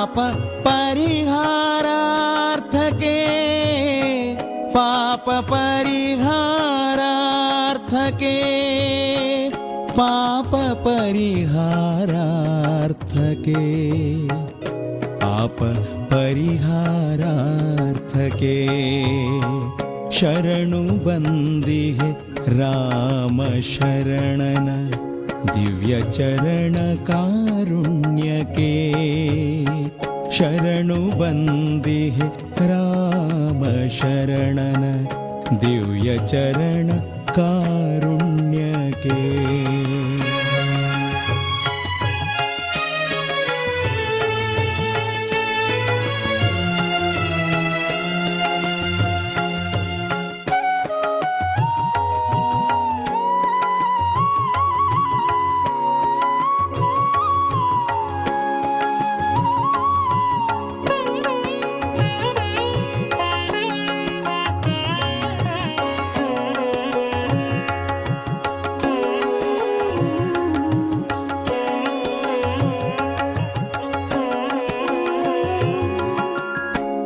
ಪಾಪ ಪರಿಹಾರಾರ್ಥಕ್ಕೆ ಪಾಪ ಪರಿಹಾರಾರ್ಥಕ್ಕೆ ಪಾಪ ಪರಿಹಾರಾರ್ಥಕ್ಕೆ ಪಾಪ ಪರಿಹಾರಾರ್ಥಕ್ಕೆ ಶರಣು ಬಂದಿಹೆ ರಾಮ ಶರಣನ ದಿವ್ಯ ಚರಣ ಕಾರುಣ್ಯಕ್ಕೆ ಶರಣು ಬಂದಿಹೆ ರಾಮ ಶರಣನ ದಿವ್ಯ ಚರಣ ಕಾರುಣ್ಯಕ್ಕೆ.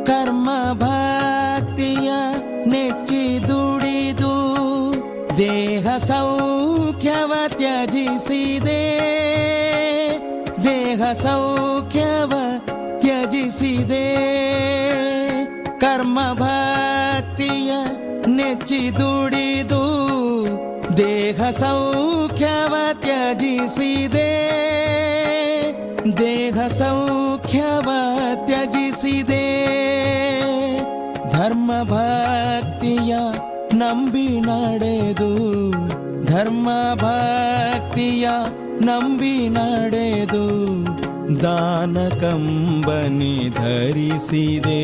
ಕರ್ಮ ಭಕ್ತಿಯ ನೆಚ್ಚಿ ದುಡಿದು ದೇಹ ಸೌಖ್ಯವ ತ್ಯಜಿಸಿದೆ ದೇಹ ಸೌಖ್ಯವ ತ್ಯಜಿಸಿದೆ ಕರ್ಮ ಭಕ್ತಿಯ ನೆಚ್ಚಿ ದುಡಿದು ದೇಹ ಸೌಖ್ಯವ ತ್ಯಜಿಸಿದೆ ದೇಹ ಸೌಖ್ಯವ ತ್ಯಜಿಸಿದೆ ಧರ್ಮ ಭಕ್ತಿಯ ನಂಬಿ ನಡೆದು ಧರ್ಮ ಭಕ್ತಿಯ ನಂಬಿ ನಡೆದು ದಾನ ಕಂಬನಿ ಧರಿಸಿದೆ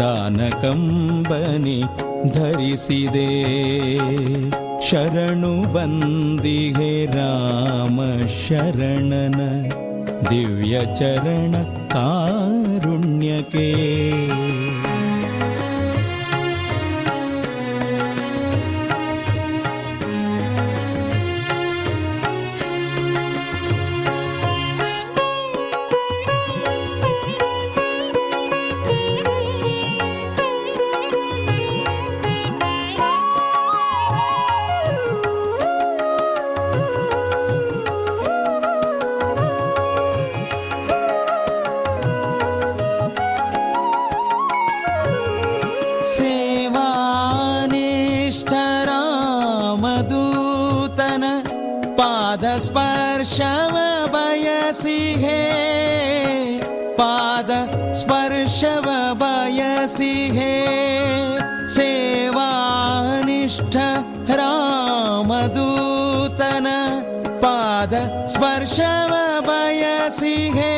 ದಾನ ಕಂಬನಿ ಧರಿಸಿದೆ ಶರಣು ಬಂದಿಹೆ ರಾಮ ಶರಣನ ದಿವ್ಯ ಚರಣ ಕಾರುಣ್ಯಕ್ಕೆ. ರಾಮದೂತನ ಪಾದ ಸ್ಪರ್ಶವ ಬಯಸಿಹೆ ಪಾದ ಸ್ಪರ್ಶವ ಬಯಸಿಹೆ ಸೇವಾನಿಷ್ಠ ರಾಮದೂತನ ಪಾದ ಸ್ಪರ್ಶವ ಬಯಸಿಹೆ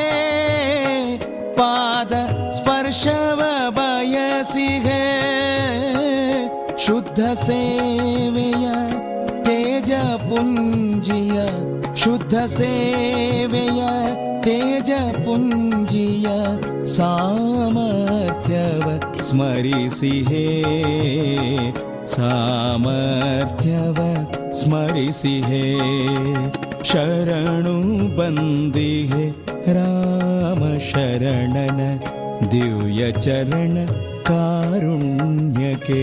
ಪಾದ ಸ್ಪರ್ಶವ ಬಯಸಿಹೆ ಶುದ್ಧ ಸೇವೆಯ ತೇಜ ಪುಂಜಿಯ ಶುದ್ಧ ಸೇವೆಯ ತೇಜ ಪುಂಜಿಯ ಸಾಮರ್ಥ್ಯವ ಸ್ಮರಿಸಿಹೆ ಸಾಮರ್ಥ್ಯವ ಸ್ಮರಿಸಿಹೆ ಶರಣು ಬಂದಿಹೆ ರಾಮ ಶರಣನ ದಿವ್ಯ ಚರಣ ಕಾರುಣ್ಯಕ್ಕೆ.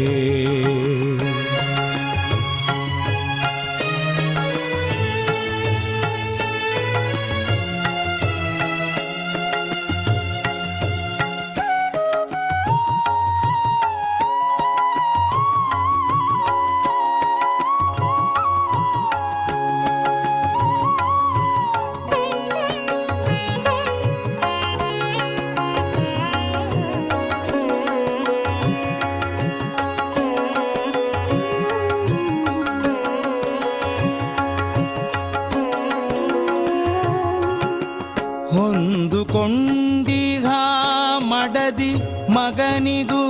ಹೊಂದುಕೊಂಡಿಹ ಮಡದಿ ಮಗನಿಗೂ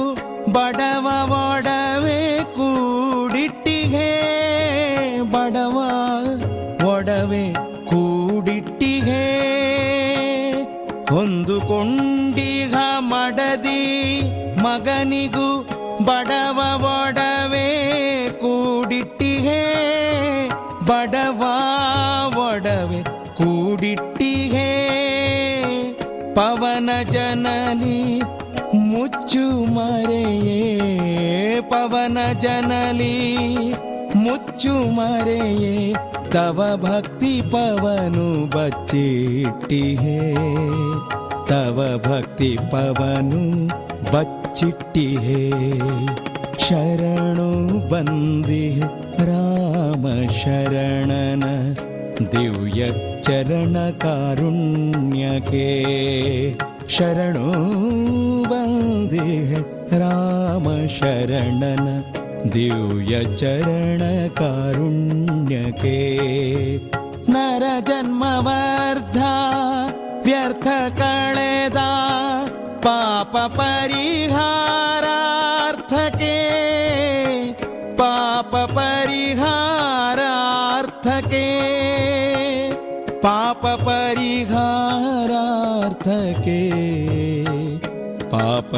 ಬಡವ ಒಡವೆ ಕೂಡಿಟ್ಟಿಗೆ ಬಡವ ಒಡವೆ ಕೂಡಿಟ್ಟಿಗೆ ಹೊಂದುಕೊಂಡಿಹ ಮಡದಿ ಮಗನಿಗೂ ಬಡವ ಒಡವೆ ಕೂಡಿಟ್ಟಿಗೆ ಬಡವ ಒಡವೆ ಕೂಡಿಟ್ಟಿಗೆ ಪವನ ಜನಲಿ ಮುಚ್ಚು ಮರೆಯೇ ಪವನ ಜನಲಿ ಮುಚ್ಚು ಮರೆಯೇ ತವ ಭಕ್ತಿ ಪವನು ಬಚ್ಚಿಟ್ಟಿಹೇ ತವ ಭಕ್ತಿ ಪವನು ಬಚ್ಚಿಟ್ಟಿಹೇ ಶರಣು ಬಂದಿಹೆ ರಾಮ ಶರಣನ ದಿವ್ಯ ಚರಣ ಕಾರುಣ್ಯಕ್ಕೆ ಶರಣು ಬಂದಿಹೆ ರಾಮ ಶರಣನ ದಿವ್ಯ ಚರಣ ಕಾರುಣ್ಯಕ್ಕೆ ನರ ಜನ್ಮವರ್ಧ ವ್ಯರ್ಥ ಕಳೆದ ಪಾಪ ಪರಿಹಾರಾರ್ಥಕ್ಕೆ ಪಾಪ ಪರಿಹಾರಾರ್ಥಕ್ಕೆ ಪಾಪ ಪರಿಹಾರಾರ್ಥಕ್ಕೆ ಪಾಪ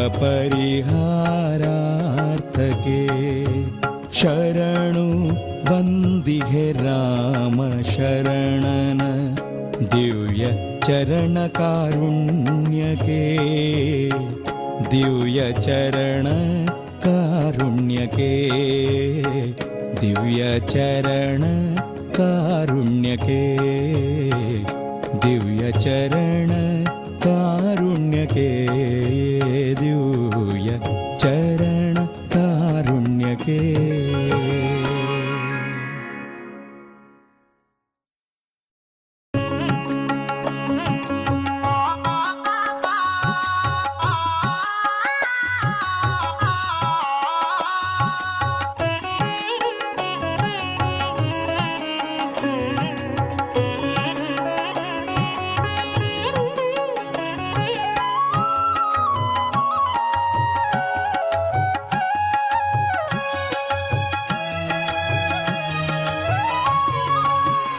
ಪರಿಹಾರಾರ್ಥಕ್ಕೆ ಶರಣು ಬಂದಿಹೆ ರಾಮ ಶರಣನ ದಿವ್ಯ ಚರಣ ಕಾರುಣ್ಯಕ್ಕೆ ದಿವ್ಯ ಚರಣ ಕಾರುಣ್ಯಕ್ಕೆ ದಿವ್ಯ ಚರಣ ಕಾರುಣ್ಯಕ್ಕೆ ದಿವ್ಯ ಚರಣ ಕಾರುಣ್ಯಕ್ಕೆ ದಿವ್ಯ ಚರಣ ಕಾರುಣ್ಯಕ್ಕೆ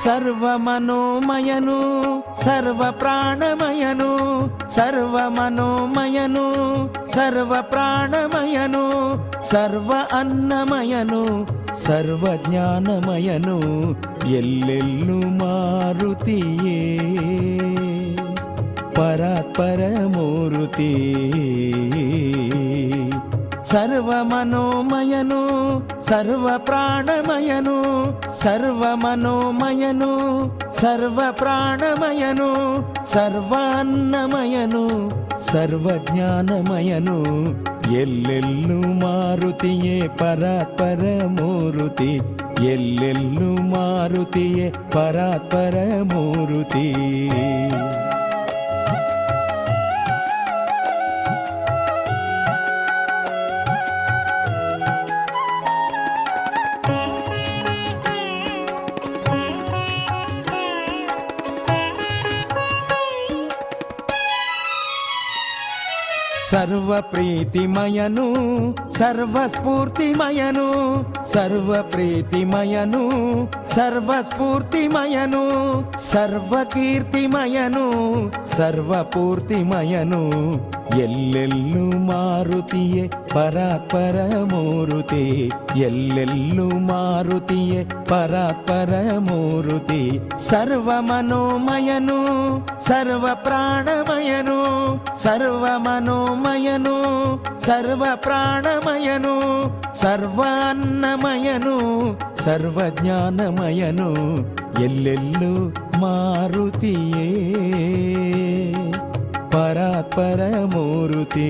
ಸರ್ವ ಮನೋಮಯನು ಸರ್ವ ಪ್ರಾಣಮಯನು ಸರ್ವ ಮನೋಮಯನು ಸರ್ವ ಪ್ರಾಣಮಯನು ಸರ್ವ ಅನ್ನಮಯನು ಸರ್ವ ಜ್ಞಾನಮಯನು ಎಲ್ಲೆಲ್ಲೂ ಮಾರುತಿಯೇ ಪರಾತ್ಪರ ಮೂರುತಿ ಸರ್ವ ಮನೋಮಯನು ಸರ್ವ ಪ್ರಾಣಮಯನು ಸರ್ವ ಮನೋಮಯನು ಸರ್ವ ಪ್ರಾಣಮಯನು ಸರ್ವ ಅನ್ನಮಯನು ಸರ್ವ ಜ್ಞಾನಮಯನು ಎಲ್ಲೆಲ್ಲೂ ಮಾರುತಿಯೇ ಪರಾತ್ಪರ ಮೂರುತಿ ಎಲ್ಲೆಲ್ಲೂ ಮಾರುತಿಯೇ ಪರಾತ್ಪರ ಮೂರುತಿ ಸರ್ವ ಪ್ರೀತಿಮಯನು ಸರ್ವ ಸ್ಫೂರ್ತಿಮಯನು ಸರ್ವ ಪ್ರೀತಿಮಯನು ಸರ್ವ ಸ್ಫೂರ್ತಿಮಯನು ಸರ್ವ ಕೀರ್ತಿಮಯನು ಸರ್ವ ಪೂರ್ತಿಮಯನು ಎಲ್ಲೆಲ್ಲೂ ಮಾರುತಿಯೇ ಪರಾತ್ಪರ ಮೂರುತಿ ಎಲ್ಲೆಲ್ಲೂ ಮಾರುತಿಯೇ ಪರಾತ್ಪರ ಮೂರುತಿ ಸರ್ವ ಮನೋಮಯನು ಸರ್ವ ಪ್ರಾಣಮಯನು ಸರ್ವ ಮನೋಮಯನು ಸರ್ವ ಪ್ರಾಣಮಯನು ಸರ್ವ ಅನ್ನಮಯನು ಸರ್ವ ಜ್ಞಾನಮಯನು ಎಲ್ಲೆಲ್ಲೂ ಮಾರುತಿಯೇ ಪರಾತ್ಪರ ಮೂರುತಿ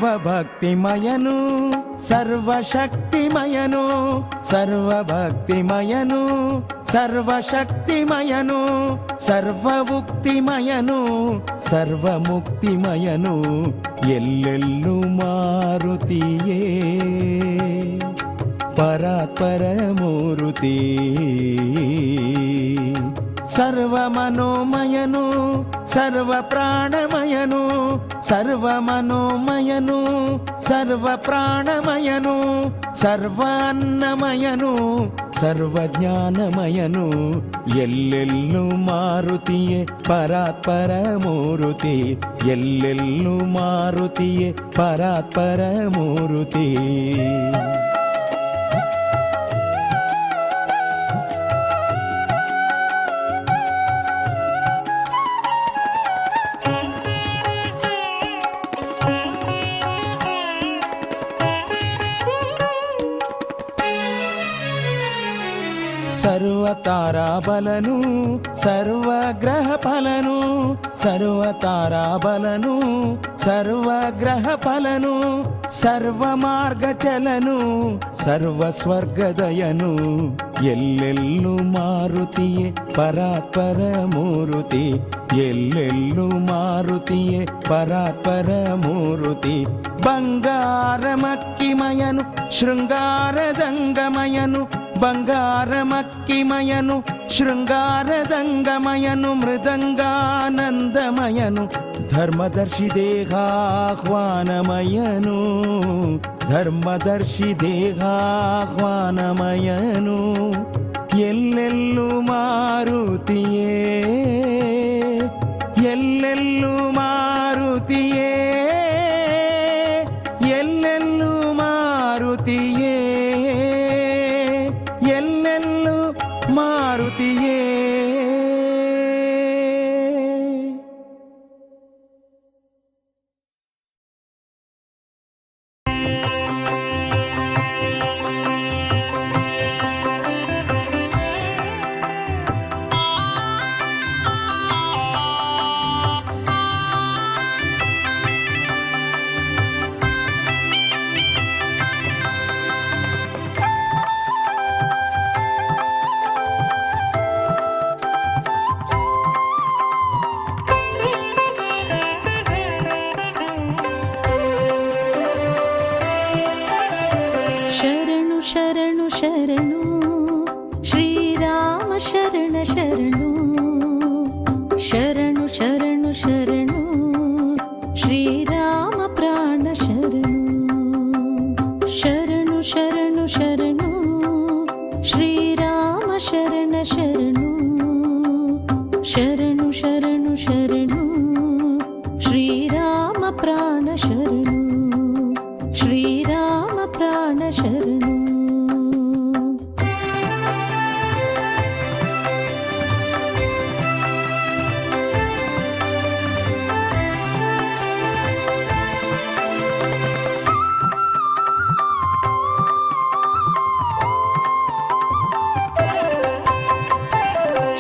ಸರ್ವಭಕ್ತಿಮಯನು ಸರ್ವಶಕ್ತಿಮಯನು ಸರ್ವಭಕ್ತಿಮಯನು ಸರ್ವಶಕ್ತಿಮಯನು ಸರ್ವಮುಕ್ತಿಮಯನು ಸರ್ವಮುಕ್ತಿಮಯನು ಎಲ್ಲೆಲ್ಲೂ ಮಾರುತಿಯೇ ಪರಾತ್ಪರ ಮೂರುತಿ ಸರ್ವ ಮನೋಮಯನು ಸರ್ವ ಪ್ರಾಣಮಯನು ಸರ್ವ ಮನೋಮಯನು ಸರ್ವ ಪ್ರಾಣಮಯನು ಸರ್ವ ಅನ್ನಮಯನು ಸರ್ವ ಜ್ಞಾನಮಯನು ಎಲ್ಲೆಲ್ಲೂ ಮಾರುತಿಯೇ ಪರಾತ್ಪರ ಮೂರುತಿ ಎಲ್ಲೆಲ್ಲೂ ಮಾರುತಿಯೇ ಪರಾತ್ಪರ ಮೂರುತಿ. ಸರ್ವತಾರಾಬಲನು ಸರ್ವಗ್ರಹ ಫಲನು ಸರ್ವತಾರಾಬಲನು ಸರ್ವಗ್ರಹ ಫಲನು ಸರ್ವ ಮಾರ್ಗ ಚಲನು ಸರ್ವ ಸ್ವರ್ಗದಯನು ಎಲ್ಲೆಲ್ಲೂ ಮಾರುತಿಯೇ ಪರಾತ್ಪರ ಮೂರುತಿ ಎಲ್ಲೆಲ್ಲೂ ಮಾರುತಿಯೇ ಪರಾತ್ಪರ ಮೂರುತಿ. ಬಂಗಾರಮಕ್ಕಿಮಯನು ಶೃಂಗಾರದಂಗಮಯನು ಬಂಗಾರಮಕ್ಕಿಮಯನು ಶೃಂಗಾರದಂಗಮಯನು ಮೃದಂಗಾನಂದಮಯನು ಧರ್ಮದರ್ಶಿ ದೇಹಾಹ್ವಾನಮಯನು ಧರ್ಮದರ್ಶಿ ದೇಹಾಹ್ವಾನಮಯನು ಎಲ್ಲೆಲ್ಲೂ ಮಾರುತಿಯೇ ಎಲ್ಲೆಲ್ಲೂ ಮಾರುತಿಯೇ ಎಲ್ಲೆಲ್ಲೂ ಮಾರುತಿಯೇ ಎಲ್ಲೆಲ್ಲೂ ಮಾರುತಿಯೇ. ಶರಣು ಶರಣು ಶ್ರೀರಾಮ ಶರಣ ಶರಣು ಶರಣು ಶರಣು ಶರಣು ಶ್ರೀರಾಮ ಪ್ರಾಣ ಶರಣು ಶರಣು ಶರಣು ಶರಣು ಶ್ರೀರಾಮ ಶರಣ ಶರಣು ಶರಣು ಶರಣು ಶರಣು ಶ್ರೀರಾಮ ಪ್ರಾಣ ಶರಣು ಶ್ರೀರಾಮ ಪ್ರಾಣ ಶರಣು.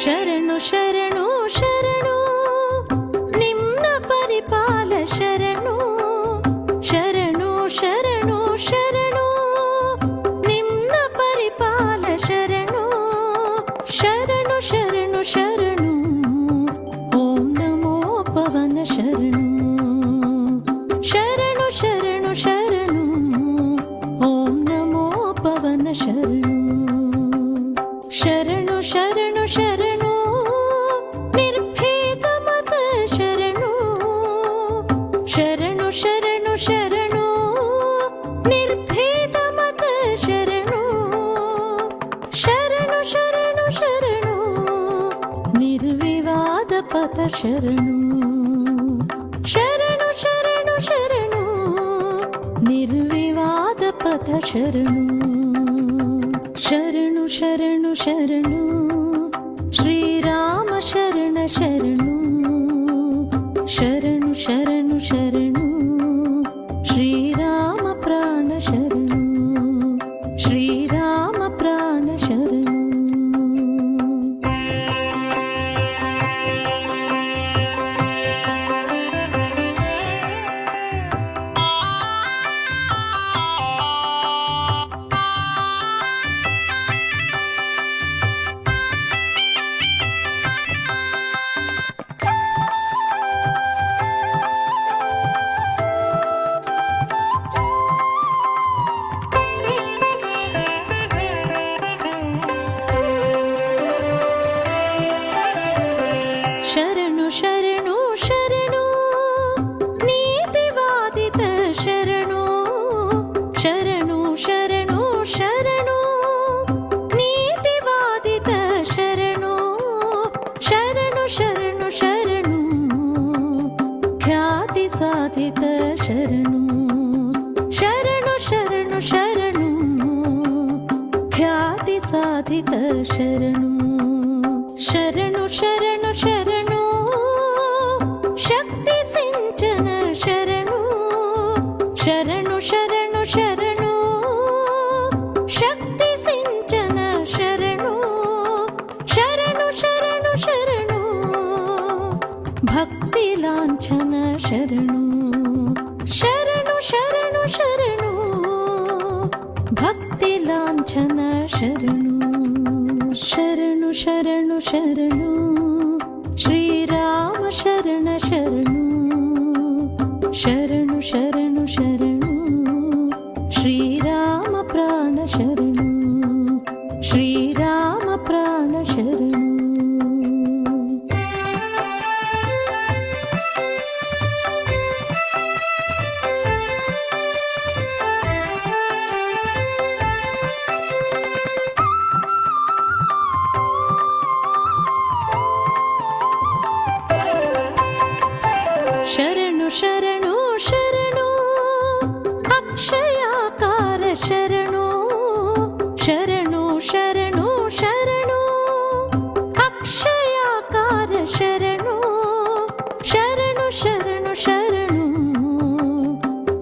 ಶರಣು ಶರಣು ಶರಣು ನಿನ್ನ ಪರಿಪಾಲ ಶರಣು ಶರಣು ಶರಣು ಶರಣು ನಿನ್ನ ಪರಿಪಾಲ ಶರಣು ಶರಣು ಶರಣು ಶರಣು ಓಂ ನಮೋ ಪವನ ಶರಣು ಶರಣು ಶರಣು ಶರಣು ಓಂ ನಮೋ ಪವನ ಶರಣು ಶರಣು ಶರಣು ಶರಣು ನಿರ್ಭೇದ ಮತ ಶರಣು ಶರಣು ಶರಣು ಶರಣು ನಿರ್ಭೇದ ಮತ ಶರಣು ಶರಣು ಶರಣು ಶರಣು ನಿರ್ವಿವಾದ ಪಥ ಶರಣು ಶರಣು ಶರಣು ಶರಣು ನಿರ್ವಿವಾದ ಪಥ ಶರಣು ಶರಣು ಶರಣು ಶರಣು ಶ್ರೀರಾಮ ಶರಣ ಶರಣು ಶರಣು ಶರಣು ಶರಣು ಶ್ರೀರಾಮ ಪ್ರಾಣ ಶರಣು ಶ್ರೀರಾಮ ಪ್ರಾಣ ಶರಣು. ಸಾಧಿತ ಶರಣು ಶರಣು ಶರಣು ಶರಣು ಖ್ಯಾತಿ ಸಾಧಿತ ಶರಣು ಶರಣು ಶರಣು ಶರಣು ಶಕ್ತಿ ಸಿಂಚನ ಶರಣು ಶರಣು ಶರಣು ಶರಣು ಶಕ್ತಿ ಸಿಂಚನ ಶರಣು ಶರಣು ಶರಣು ಶರಣು ಭಕ್ತಿ ಲಾಂಛನ ಶರಣು ಶರಣು ಶರಣು ಶರಣು ಭಕ್ತಿ ಲಾಂಛನ ಶರಣು ಶರಣು ಶರಣು ಶರಣು ಶ್ರೀರಾಮ ಶರಣ ಶರಣು ಶರಣು ಶರಣು ಶರಣು ಶ್ರೀರಾಮ ಪ್ರಾಣ ಶರಣು ಶ್ರೀರಾಮ ಪ್ರಾಣ ಶರಣು ಶರಣು ಶರಣು ಶರಣು ಅಕ್ಷಯಾಕಾರ ಶರಣು ಶರಣು ಶರಣು ಶರಣು ಅಕ್ಷಯಾಕಾರ ಶರಣು ಶರಣು ಶರಣು ಶರಣು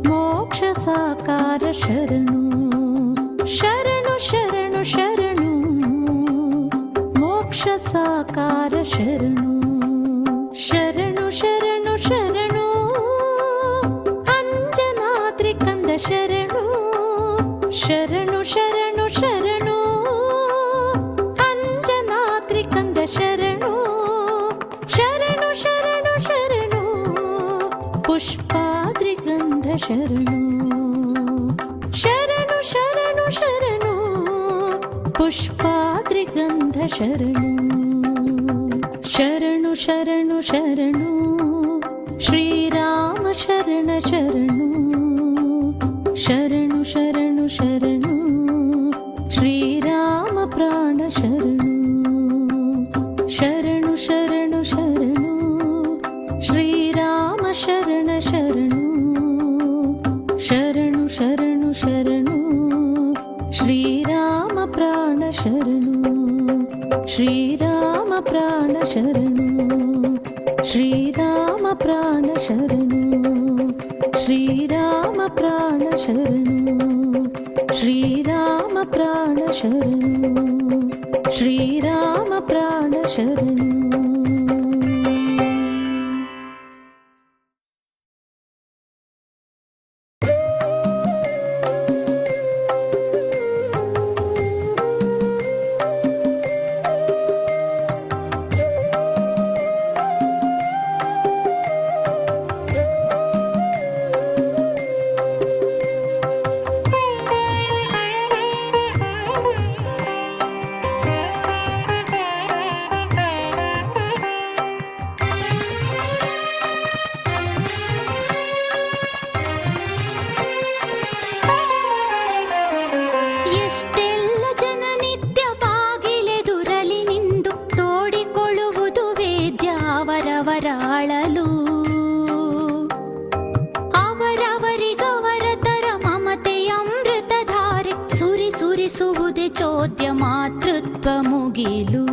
ಮೋಕ್ಷ ಸಾಕಾರ ಶರಣು ಶರಣು ಶರಣು ಶರಣು ಮೋಕ್ಷ ಸಾಕಾರ ಶರಣು ಶರಣು ಶರಣು ಶರಣು ಅಂಜನಾದ್ರಿ ಕಂದ ಶರಣು ಶರಣು ಶರಣು ಶರಣು ಅಂಜನಾದ್ರಿ ಕಂದ ಶರಣು ಶರಣು ಶರಣು ಶರಣು ಪುಷ್ಪಾದ್ರಿ ಗಂಧ ಶರಣು ಶರಣು ಶರಣು ಶರಣು ಪುಷ್ಪಾದ್ರಿ ಗಂಧ ಶರಣು ಶರಣು ಶರಣು ಶರಣು ಶ್ರೀರಾಮ ಶರಣ ಶರಣು ಶರಣು ಶರಣು ಶರಣು ಶ್ರೀರಾಮ ಪ್ರಾಣ ಶರಣು ಶರಣು ಶರಣು ಶರಣು ಶ್ರೀರಾಮ ಶರಣ ಶರಣು ಶರಣು ಶರಣು ಶರಣು ಶ್ರೀರಾಮ ಪ್ರಾಣ ಶರಣು ಶ್ರೀರಾಮ ಪ್ರಾಣ ಶರಣು ಶ್ರೀರಾಮ ಪ್ರಾಣ ಶರಣು ಶ್ರೀರಾಮ ಪ್ರಾಣ ಶರಣು ಶ್ರೀರಾಮ ಪ್ರಾಣ ಶರಣು ಶ್ರೀರಾಮ ಪ್ರಾಣ ಶರಣು ಎಷ್ಟೆಲ್ಲ ಜನ ನಿತ್ಯ ಬಾಗಿಲೆದುರಲಿ ನಿಂದು ತೋಡಿಕೊಳ್ಳುವುದು ವೇದ್ಯ ಅವರವರ ಅಳಲು ಅವರವರಿಗವರ ತರ ಮಮತೆಯ ಅಮೃತಧಾರೆ ಸುರಿಸುವುದೇ ಚೋದ್ಯ ಮಾತೃತ್ವ ಮುಗಿಲು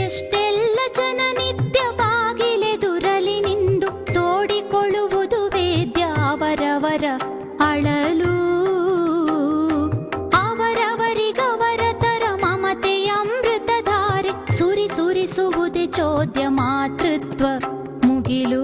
ಎಷ್ಟೆಲ್ಲ ಜನ ನಿತ್ಯ ಬಾಗಿಲೆದುರಲಿ ನಿಂದು ತೋಡಿಕೊಳ್ಳುವುದು ವೇದ್ಯ ಅವರವರ ಅಳಲು ಅವರವರಿಗವರ ತರ ಮಮತೆಯ ಅಮೃತಧಾರೆ ಸುರಿಸುವುದೇ ಚೋದ್ಯ ಮಾತೃತ್ವ ಮುಗಿಲು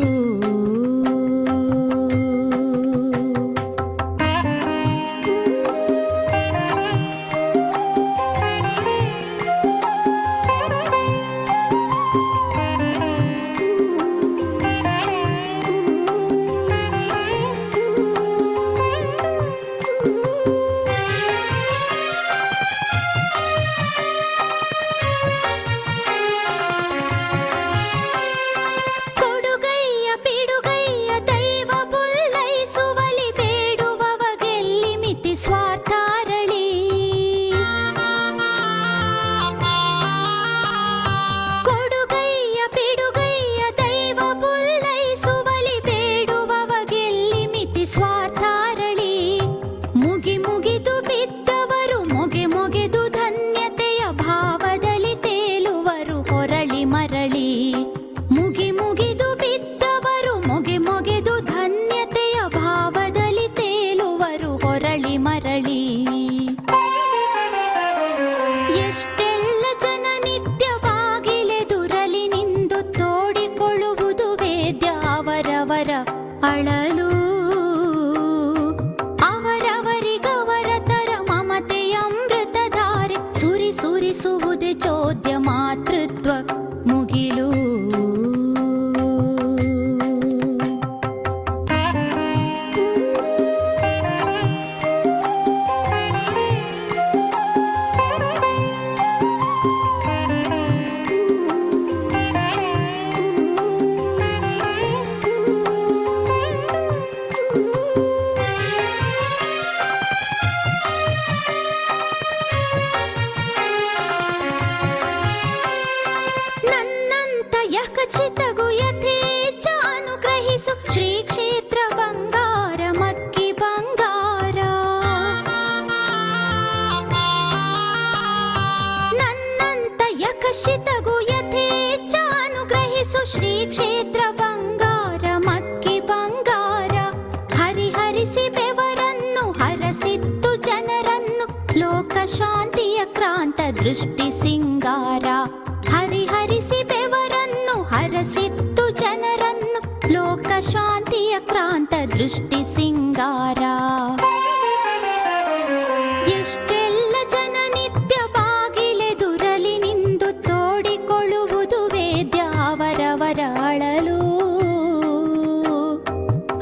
ಕೊಡುಗೈಯ ದೃಷ್ಟಿ ಸಿಂಗಾರ. ಹರಿಹರಿಸಿ ಬೆವರನ್ನು ಹರಸಿತ್ತು ಜನರನ್ನು, ಲೋಕ ಶಾಂತಿಯ ಕ್ರಾಂತ ದೃಷ್ಟಿ ಸಿಂಗಾರ. ಎಷ್ಟೆಲ್ಲ ಜನ ನಿತ್ಯ ಬಾಗಿಲೆದುರಲಿ ನಿಂದು ತೋಡಿಕೊಳ್ಳುವುದು ವೇದ್ಯ ಅವರವರ ಅಳಲು.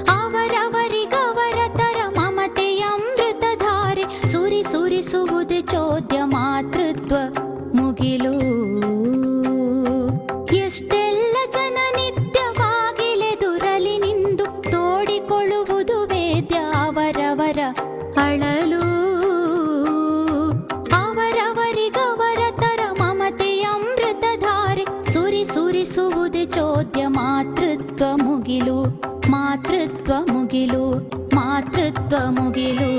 ಅವರವರಿಗವರ ತರ ಮಮತೆಯ ಅಮೃತಧಾರೆ ಸುರಿಸುವುದೇ ಚೋದ್ಯ ಮಾತೃತ್ವ ಮುಗಿಲು. ಎಷ್ಟೆಲ್ಲ ಜನ ನಿತ್ಯ ಬಾಗಿಲೆದುರಲಿ ನಿಂದು ತೋಡಿಕೊಳ್ಳುವುದು ವೇದ್ಯ ಅವರವರ ಅಳಲು. ಅವರವರಿಗವರ ತರ ಮಮತೆಯ ಅಮೃತಧಾರೆ ಸುರಿಸುವುದೇ ಚೋದ್ಯ ಮಾತೃತ್ವ ಮುಗಿಲು. ಮಾತೃತ್ವ ಮುಗಿಲು, ಮಾತೃತ್ವ ಮುಗಿಲು.